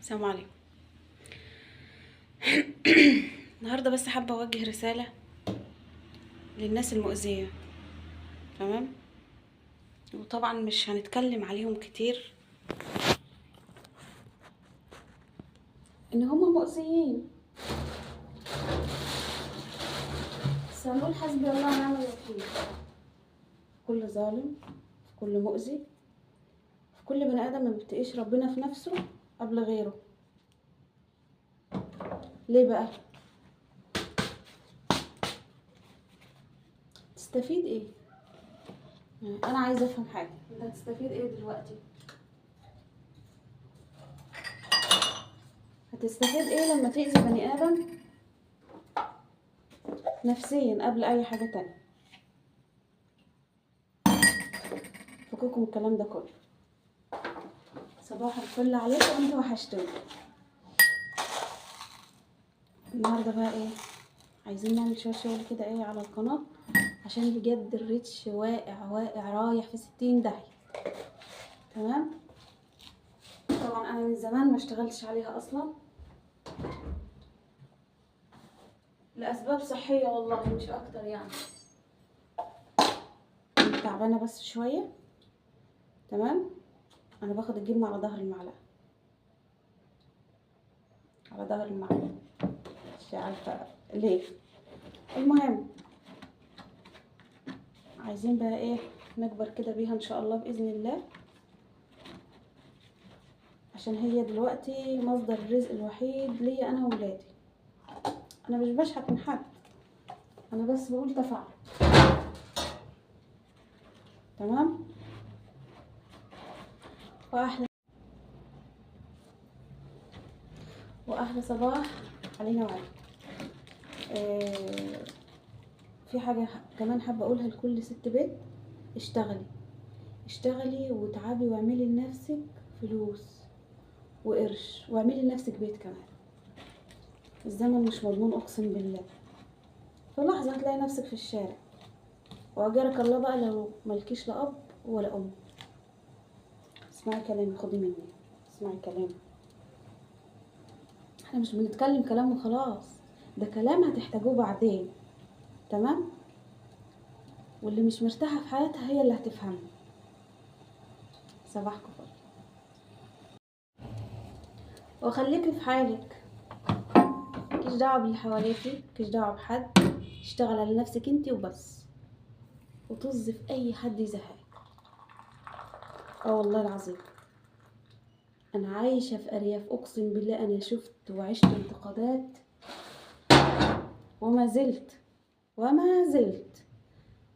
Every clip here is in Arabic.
السلام عليكم. النهارده بس حابه اوجه رساله للناس المؤذيه. تمام. وطبعا مش هنتكلم عليهم كتير، ان هم مؤذيين، بس هنقول حسبي الله ونعم الوكيل في كل ظالم، في كل مؤذي، في كل بني ادم ما بيتقيش ربنا في نفسه قبل غيره. ليه بقى؟ تستفيد ايه؟ يعني انا عايزه افهم حاجه، انت هتستفيد ايه دلوقتي؟ هتستفيد ايه لما تأذي بني ادم نفسيا قبل اي حاجه تانية؟ فكوكم الكلام ده كله. صباح الفل عليكم، انتوا وحشتوني. النهارده بقى ايه؟ عايزين نعمل شويه شغل كده ايه على القناه، عشان بجد الريتش واقع رايح في 60 داهيه. تمام. طبعا انا من زمان ما اشتغلتش عليها اصلا لاسباب صحيه والله مش اكتر يعني. كنت تعبانه بس شويه. تمام. انا باخد الجبنه على ظهر المعلقه، على ظهر المعلقه، مش عارفه ليه. المهم، عايزين بقى ايه؟ نكبر كده بيها ان شاء الله باذن الله، عشان هي دلوقتي مصدر الرزق الوحيد ليا انا وولادي. انا مش بشحت من حد، انا بس بقول تفاعل. تمام. واحلى صباح علينا وعليكم. آه، في حاجه كمان حابه اقولها لكل ست بيت: اشتغلي، اشتغلي وتعبي واعملي لنفسك فلوس وقرش، واعملي لنفسك بيت كمان. الزمن مش مضمون اقسم بالله، في لحظه هتلاقي نفسك في الشارع، واجرك الله بقى لو ملكيش لا اب ولا ام. اسمعي كلامي، خدي مني، اسمعي كلامي. احنا مش بنتكلم كلام وخلاص، ده كلام هتحتاجوه بعدين. تمام. واللي مش مرتاحه في حياتها هي اللي هتفهمه. صباحكم فل. وخليكي في حالك، مكيش دعوه باللي حواليكي، مكيش دعوه بحد. اشتغل على نفسك انتي وبس، وطز في اي حد يزهقك. والله العظيم انا عايشه في ارياف، اقسم بالله انا شفت وعشت انتقادات، وما زلت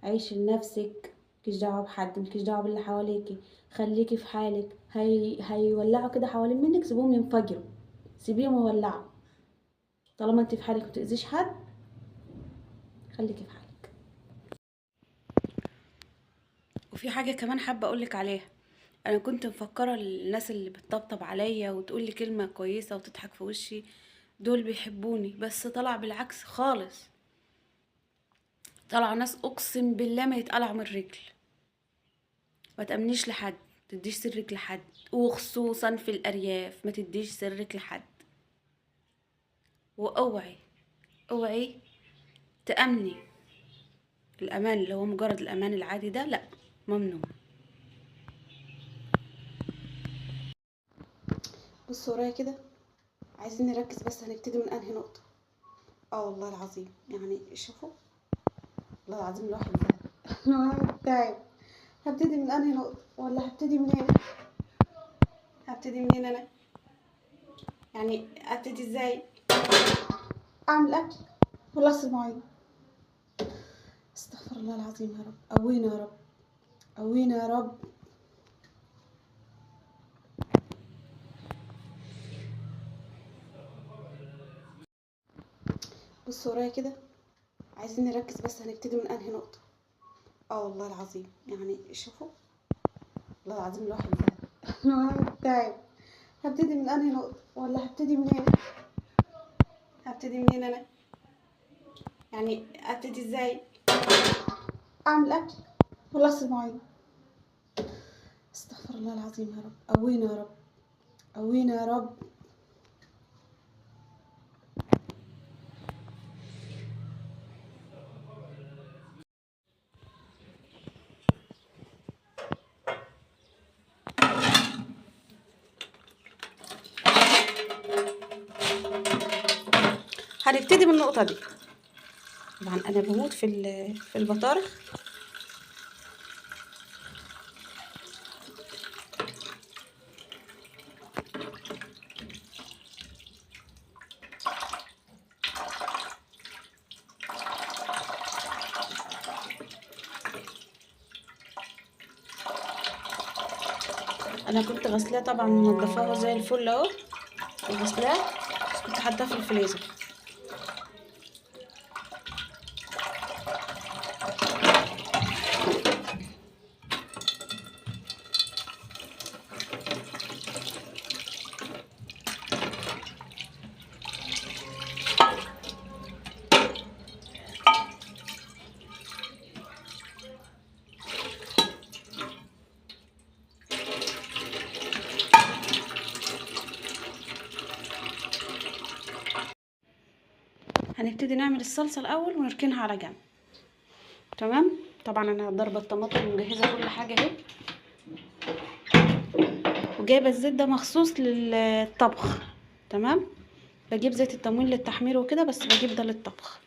عيش لنفسك، مكيش دعوه بحد، مكيش دعوه باللي حواليكي. خليكي في حالك. هيولعوا كده حوالين منك، سيبوهم ينفجروا، سيبيهم يولعوا. طالما انت في حالك متأذيش حد، خليكي في حالك. وفي حاجه كمان حابه اقولك عليها. انا كنت مفكره الناس اللي بتطبطب عليا وتقول لي كلمه كويسه وتضحك في وشي دول بيحبوني، بس طلع بالعكس خالص. طلع ناس اقسم بالله ما يتقلع من الرجل. ما تأمنيش لحد، تديش سرك لحد، وخصوصا في الارياف ما تديش سرك لحد. اوعي تأمني. الامان اللي هو مجرد الامان العادي ده لا، ممنوع. بصوا ورايا كده، عايزين نركز بس. هنبتدي من انهي نقطة؟ والله العظيم يعني شوفوا، والله العظيم الواحد زهق. الواحد تعب. هبتدي من انهي نقطة ولا هبتدي منين؟ هبتدي منين انا؟ يعني ابتدي ازاي؟ اعمل اكل ولا اغسل مواعين؟ استغفر الله العظيم يا رب، قوينا يا رب، قوينا يا رب. بصوا ورايا كده، عايزين نركز بس. هنبتدي من انهي نقطة؟ والله العظيم يعني شوفوا، والله العظيم الواحد زهق. الواحد تعب. هبتدي من انهي نقطة ولا هبتدي منين؟ هبتدي منين انا؟ يعني ابتدي ازاي؟ اعمل اكل ولا اغسل مواعين؟ استغفر الله العظيم يا رب، قوينا يا رب، قوينا يا رب. هنبتدي من النقطه دي. طبعا انا بموت في البطارخ. انا كنت غسلاه طبعا، منضفاه زي الفل اهو وغسلاه، بس كنت حاطاه في الفريزر. هنبتدي نعمل الصلصه الاول ونركنها على جنب. تمام. طبعا انا ضربه الطماطم ومجهزه كل حاجه اهي، وجايبه الزيت ده مخصوص للطبخ. تمام. بجيب زيت التموين للتحمير وكده، بس بجيب ده للطبخ.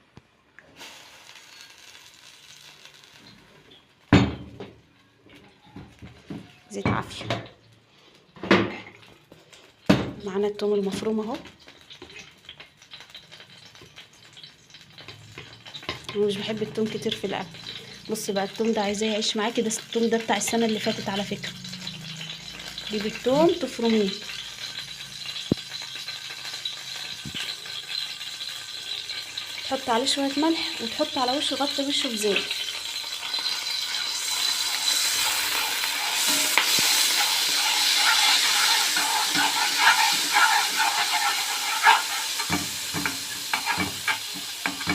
زيت عافيه. معانا التوم المفروم اهو. انا مش بحب التوم كتير في الاكل. بصي بقى، التوم ده عايزاه يعيش معاكي. ده التوم ده بتاع السنه اللي فاتت على فكره. جيبي التوم تفرميه، تحط عليه شويه ملح وتحط على وشه، غطي وشه بزيت.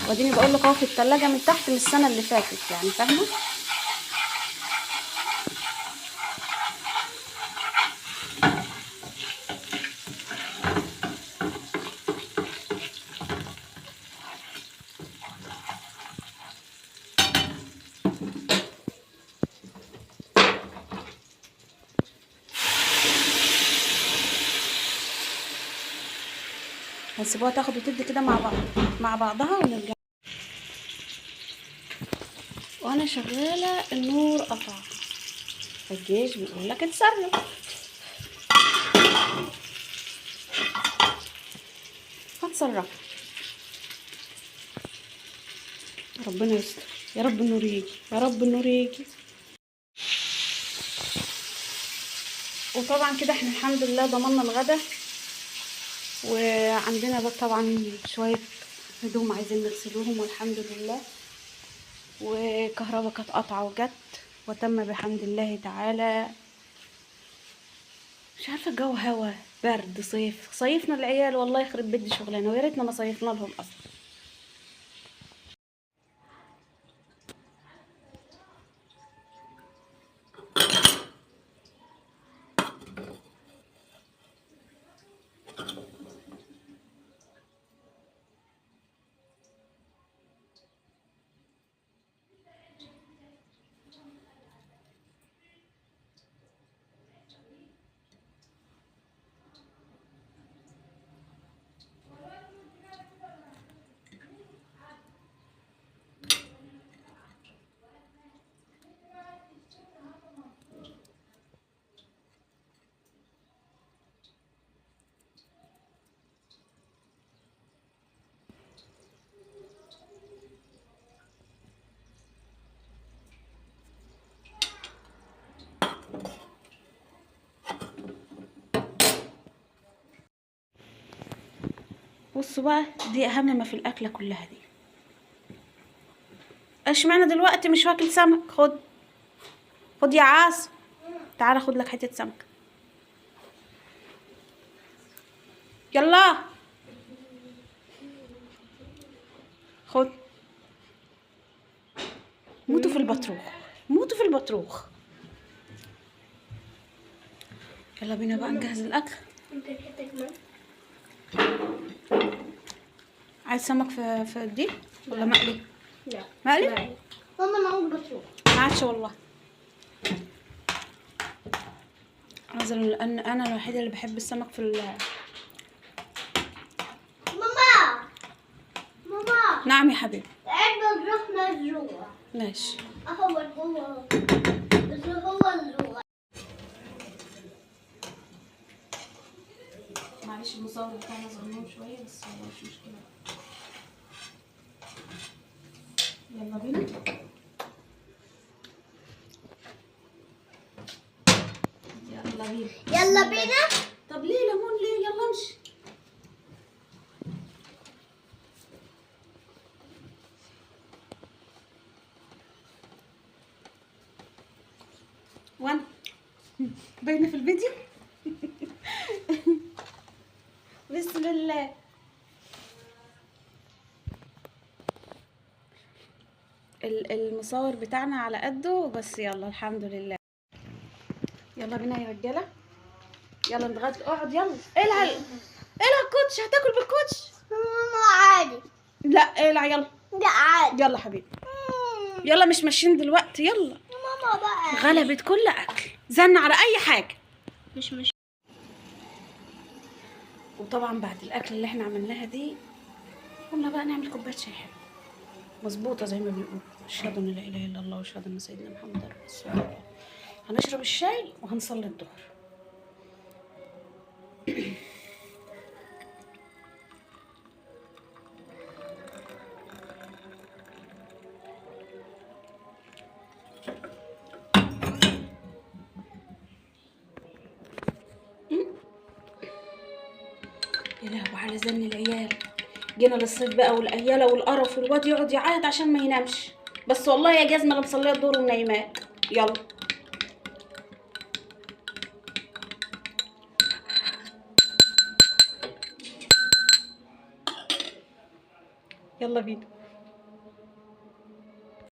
واديني بقول لك اهو، في التلاجة من تحت من السنه اللي فاتت، يعني فاهمه. هنسيبوها تاخد وتدي كده مع بعضها ونرجع. وانا شغاله النور قطع، الجيش بيقول لك اتصرف. هتصرف. ربنا يستر، يا رب النور يجي، يا رب النور يجي. وطبعا كده احنا الحمد لله ضمننا الغدا. وعندنا بقى طبعا شويه هدوم عايزين نغسلوهم، والحمد لله. وكهربا كانت قطعه وجت، وتم بحمد الله تعالى. مش عارفه، الجو هوا برد صيف. صيفنا العيال والله يخرب بيت شغلانه، ويا ريتنا ما صيفنا لهم اصلا. بصوا بقى، دي اهم ما في الاكله كلها دي. اشمعنى دلوقتي مش واكل سمك؟ خد يا عاصم، تعالى خد لك حته سمك. يلا خد. موتوا في البطروخ، موتوا في البطروخ. يلا بينا بقى نجهز الاكل. عايز سمك في دي ولا مقلي؟ لا مقلي. ماما انا عاوز بطروخ. ما عادش والله. نظرا لان انا الوحيده اللي بحب السمك ماما نعم يا حبيبي. تعالوا نروح مزروع. ماشي. هو بس هو الزرع. معلش المصور بتاعنا ظلمون شويه بس هو مش مشكله. يلا بينا. يلا بينا. يلا بينا. طب ليه ليمون ليه؟ يلا امشي. وانا باينه في الفيديو. بسم الله. المصور بتاعنا على قده بس يلا الحمد لله. يلا بينا يا رجاله. يلا نتغدى. اقعد يلا. العب الكوتش. هتاكل بالكوتش؟ عادي. لا العب يلا. لا عادي. يلا حبيبي. يلا مش ماشيين دلوقتي. يلا. ماما بقى غلبت كل اكل. زن على اي حاجه. مش وطبعا بعد الاكل اللي احنا عملناها دي قلنا بقى نعمل كوبايه شاي حلو مظبوطه زي ما بيقولوا. اشهد ان لا اله الا الله واشهد ان سيدنا محمد رسول الله. هنشرب الشاي وهنصلي الظهر. يا لهوي على زن العيال. جينا للصيف بقى والعياله والقرف والواد يقعد يعيط عشان ما ينامش. بس والله يا جزمه انا مصليه الظهر ونايماه. يلا. يلا بينا.